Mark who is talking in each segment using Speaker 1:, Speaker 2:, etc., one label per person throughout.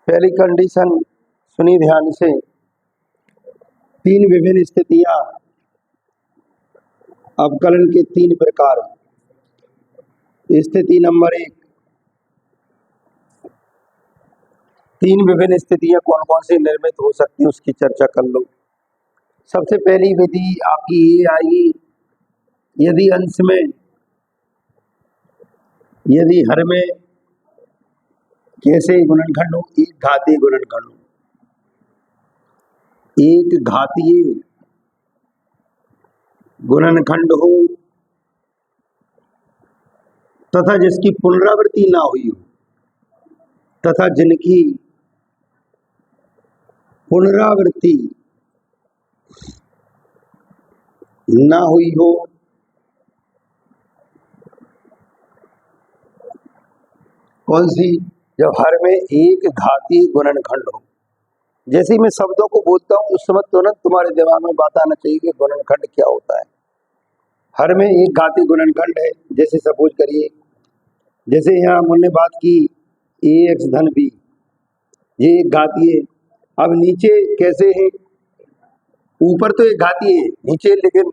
Speaker 1: पहली कंडीशन सुनी ध्यान से, तीन विभिन्न स्थितियां, अवकलन के तीन प्रकार। स्थिति नंबर एक, तीन विभिन्न स्थितियां कौन कौन सी निर्मित हो सकती है उसकी चर्चा कर लो। सबसे पहली विधि आपकी ये आएगी, यदि अंश में, यदि हर में कैसे गुणनखंड हो, एक घातीय गुणनखंड हो, एक घातीय गुणनखंड हो तथा जिसकी पुनरावृत्ति ना हुई हो, तथा जिनकी पुनरावृत्ति ना हुई हो, कौन सी? जब हर में एक घातीय गुणनखंड हो। जैसे ही मैं शब्दों को बोलता हूं उस समय तुरंत तुम्हारे दिमाग में बात आना चाहिए कि गुणनखंड क्या होता है। हर में एक घातीय गुणनखंड है, जैसे सपोज करिए, जैसे यहाँ हमने बात की ax धन b, ये एक घातीय है। अब नीचे कैसे है? ऊपर तो एक घातीय है, नीचे लेकिन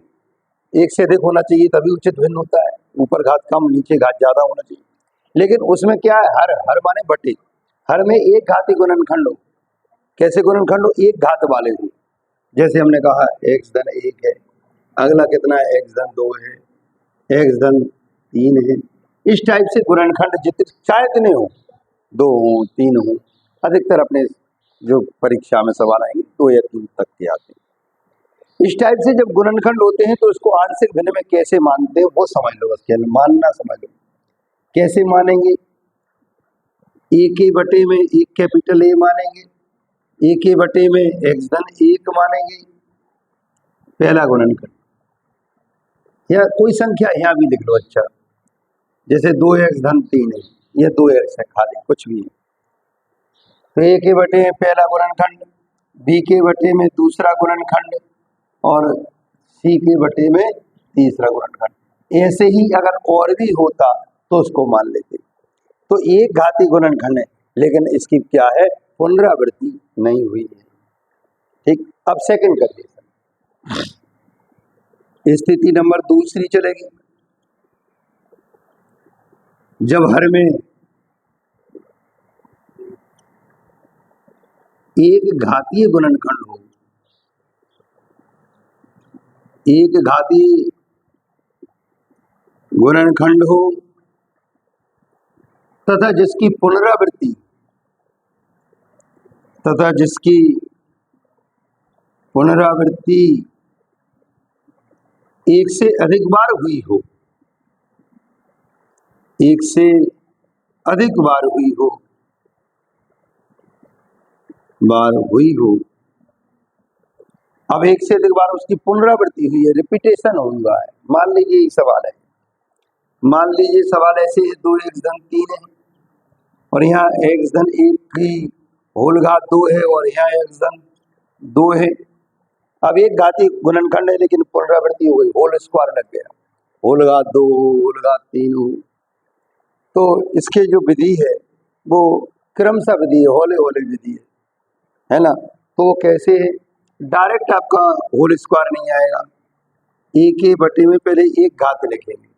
Speaker 1: एक से अधिक होना चाहिए तभी उचित भिन्न होता है। ऊपर घात कम, नीचे घात ज्यादा होना चाहिए। लेकिन उसमें क्या है, हर, हर माने बटे, हर में एक घातीय गुणनखंड हो। कैसे गुणनखंड हो? एक घात वाले हो। जैसे हमने कहा x धन 1 है, अगला कितना है? x धन 2 है, x धन 3 है। इस टाइप से गुणनखंड जितने चाहे इतने हो, 2 हो, 3 हो, अधिकतर अपने जो परीक्षा में सवाल आएंगे 2 या 3 तक के आते हैं। इस टाइप से जब गुणनखंड होते हैं तो इसको आंशिक भिन्न में कैसे मानते हैं वो समझ लो, बस मानना समझ लो। कैसे मानेंगे? ए के बटे में एक कैपिटल ए मानेंगे, ए के बटे में x धन 1 मानेंगे, पहला गुणनखंड। या कोई संख्या यहाँ भी लिख लो, अच्छा, जैसे 2x धन 3 है, यह 2x है, खाली कुछ भी है। तो ए के बटे में पहला गुणनखंड, बी के बटे में दूसरा गुणनखंड और सी के बटे में तीसरा गुणनखंड। ऐसे ही अगर और भी होता तो उसको मान लेते। तो एक घातीय गुणनखंड है, लेकिन इसकी क्या है? पुनरावृत्ति नहीं हुई है। ठीक, अब सेकंड कंडीशन, स्थिति नंबर दूसरी चलेगी। जब हर में एक घातीय गुणनखंड हो, एक घातीय गुणनखंड हो तथा जिसकी पुनरावृत्ति, तथा जिसकी पुनरावृत्ति एक से अधिक बार हुई हो, एक से अधिक बार हुई हो, अब एक से अधिक बार उसकी पुनरावृत्ति हुई है, रिपीटेशन हुआ है। मान लीजिए ये सवाल है, मान लीजिए सवाल ऐसे है, 2x धन 3 है और यहाँ x धन 1 की होल घात 2 है और यहाँ x धन 2 है। अब एक घातीय गुणनखंड है लेकिन पुनरावृत्ति हो गई, होल स्क्वायर लग गया, होल घात 2 होल घात 3 हो। तो इसके जो विधि है वो क्रमशः विधि है, होले होले विधि है ना। तो कैसे है? डायरेक्ट आपका होल स्क्वायर नहीं आएगा, ए के बटे में पहले एक घात लिखेंगे,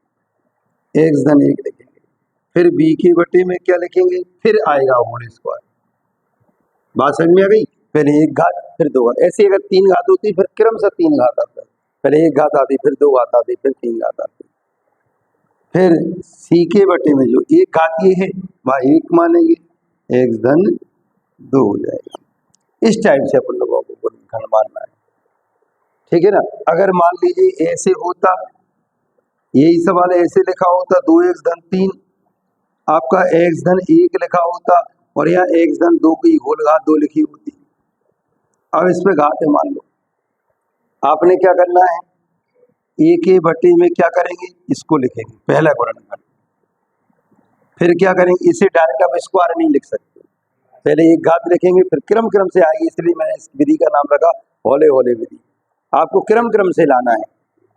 Speaker 1: x धन 1 लिखेंगे, फिर b के बटे में क्या लिखेंगे, फिर आएगा होल स्क्वायर। बात समझ में आ गई? पहले एक घात फिर 2 घात, ऐसे अगर 3 घात होती फिर क्रमशः 3 घात आता, पहले एक घात आती, फिर 2 घात आती, फिर 3 घात आती। फिर c के बटे में जो एक घातीय है वह 1 मानेंगे, x धन 2 हो जाएगा। इस टाइप से अपन लोगों को गुणनखंड मानना है, ठीक है ना। अगर मान लीजिए ऐसे होता, यही सवाल ऐसे लिखा होता, 2x धन 3 आपका x धन 1 लिखा होता और यहाँ x धन 2 की होल घात 2 लिखी होती। अब इस पे घात है मान लो, आपने क्या करना है, ए के बटे में क्या करेंगे, इसको लिखेंगे पहला गुणनखंड, फिर क्या करेंगे, इसे डायरेक्ट आप स्क्वायर नहीं लिख सकते, पहले एक घात लिखेंगे फिर क्रम क्रम से आएगी, इसलिए मैंने इस विधि का नाम रखा होले होले विधि। आपको क्रम क्रम से लाना है,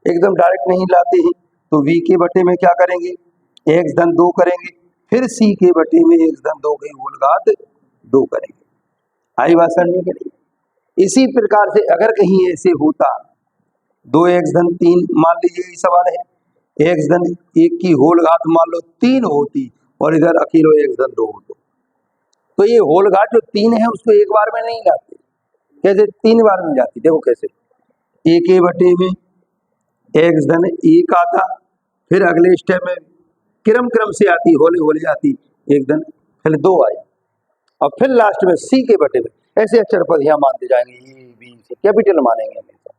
Speaker 1: एकदम डायरेक्ट नहीं लाते हैं। तो v के बटे में क्या करेंगे, x धन 2 करेंगे, फिर c के बटे में x धन 2 की होल घात 2 करेंगे। आई बात समझ में करिए। इसी प्रकार से अगर कहीं ऐसे होता 2x धन 3, मान लीजिए यही सवाल है, x धन 1 की होल घात मान लो 3 होती और इधर अकेलो x धन 2 होता, तो ये होल घात जो 3 है उसको एक बार में नहीं जाती, कैसे 3 बार में जाती, देखो कैसे, 1 में x धन 1 आता, फिर अगले स्टेप में क्रम से आती, होले होले आती 1 धन, फिर 2 आई, और फिर लास्ट में c के बटे में ऐसे अक्षर पद यहाँ मानते जाएंगे, ए बी सी कैपिटल मानेंगे हमेशा,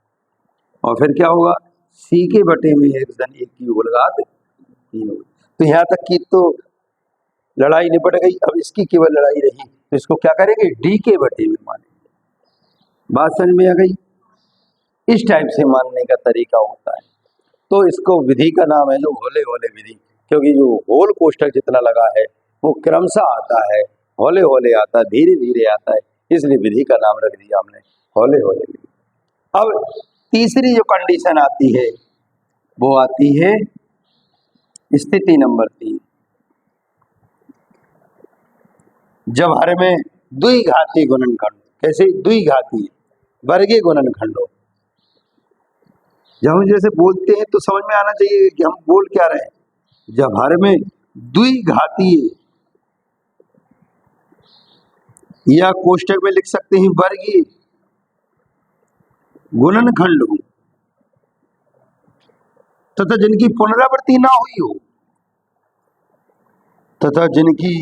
Speaker 1: और फिर क्या होगा, c के बटे में x धन 1 की होल घात 3 होगी। तो यहाँ तक की तो लड़ाई निपट गई, अब इसकी केवल लड़ाई रही, तो इसको क्या करेंगे, d के बटे में मानेंगे। बात समझ में आ गई। इस टाइप से मानने का तरीका होता है, तो इसको विधि का नाम है जो होले होले विधि, क्योंकि जो होल कोष्ठक जितना लगा है वो क्रमशः आता है, होले होले आता है, धीरे धीरे आता है, इसलिए विधि का नाम रख दिया हमने होले होले विधि। अब तीसरी जो कंडीशन आती है वो आती है स्थिति नंबर 3, जब हर में द्विघाती गुणनखंड, कैसे द्विघाती वर्गीय गुणनखंड हो। जब हम जैसे बोलते हैं तो समझ में आना चाहिए कि हम बोल क्या रहे हैं, जब हर में द्विघातीय या कोष्ठक में लिख सकते हैं वर्गीय गुणनखंड हो तथा जिनकी पुनरावृत्ति ना हुई हो, तथा जिनकी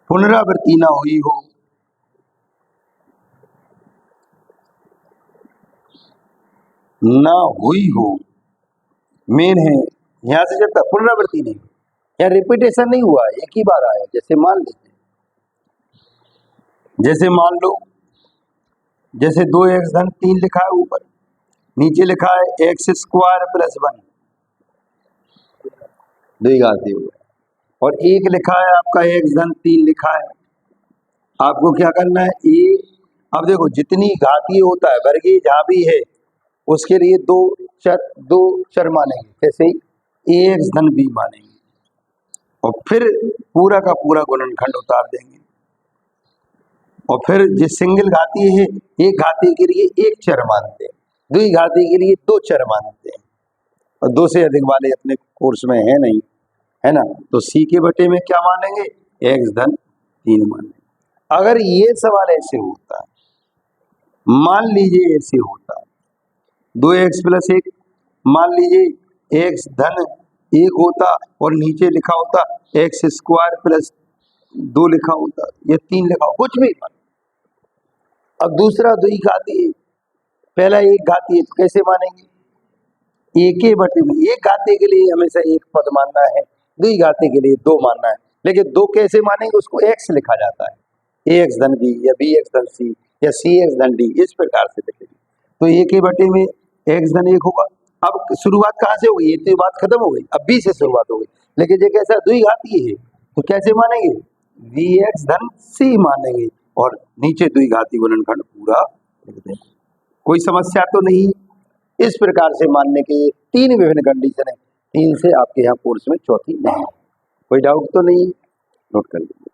Speaker 1: पुनरावृत्ति ना हुई हो, ना हुई हो, मेन है यहां से जब तक पुनरावृत्ति नहीं हुई या रिपीटेशन नहीं हुआ, एक ही बार आया, जैसे मान लो जैसे 2x धन 3 लिखा है ऊपर, नीचे लिखा है x स्क्वायर प्लस 1, द्विघाती हुआ, और एक लिखा है आपका x धन 3 लिखा है, आपको क्या करना है, अब देखो जितनी घातीय होता है वर्गीय जहां भी है उसके लिए दो चर मानेंगे, कैसे ax धन b मानेंगे, और फिर पूरा का पूरा गुणनखंड उतार देंगे, और फिर जिस सिंगल घातीय है एक घातीय के लिए एक चर मानते हैं, द्विघातीय के लिए 2 चर मानते हैं, और 2 से अधिक वाले अपने कोर्स में है नहीं, है ना, तो c के बटे में क्या मानेंगे, x धन 3 मानेंगे। अगर ये सवाल ऐसे होता है, मान लीजिए ऐसे होता है 2x प्लस 1, मान लीजिए x धन 1 होता और नीचे लिखा होता x स्क्वायर प्लस 2 लिखा होता या 3 लिखा हो, कुछ भी। अब दूसरा द्विघातीय, पहला एक घातीय, तो कैसे मानेंगे, एक के बटे में, एक घातीय के लिए हमेशा एक पद मानना है, द्विघातीय के लिए 2 मानना है, लेकिन 2 कैसे मानेंगे, उसको x लिखा जाता है, ax धन b या bx धन c या cx धन d, इस प्रकार से लिखेंगे। तो एक के बटे में x धन 1 होगा। अब शुरुआत कहाँ से हो गई, ये तो बात खत्म हो गई, अब b से शुरुआत हो गई, लेकिन ये कैसा द्विघातीय है तो कैसे मानेंगे, vx धन c मानेंगे, और नीचे द्विघाती गुणनखंड पूरा लिख देंगे। कोई समस्या तो नहीं। इस प्रकार से मानने के 3 विभिन्न कंडीशन है, 3 से आपके यहाँ कोर्स में चौथी नहीं है। कोई डाउट तो नहीं, नोट कर लीजिए।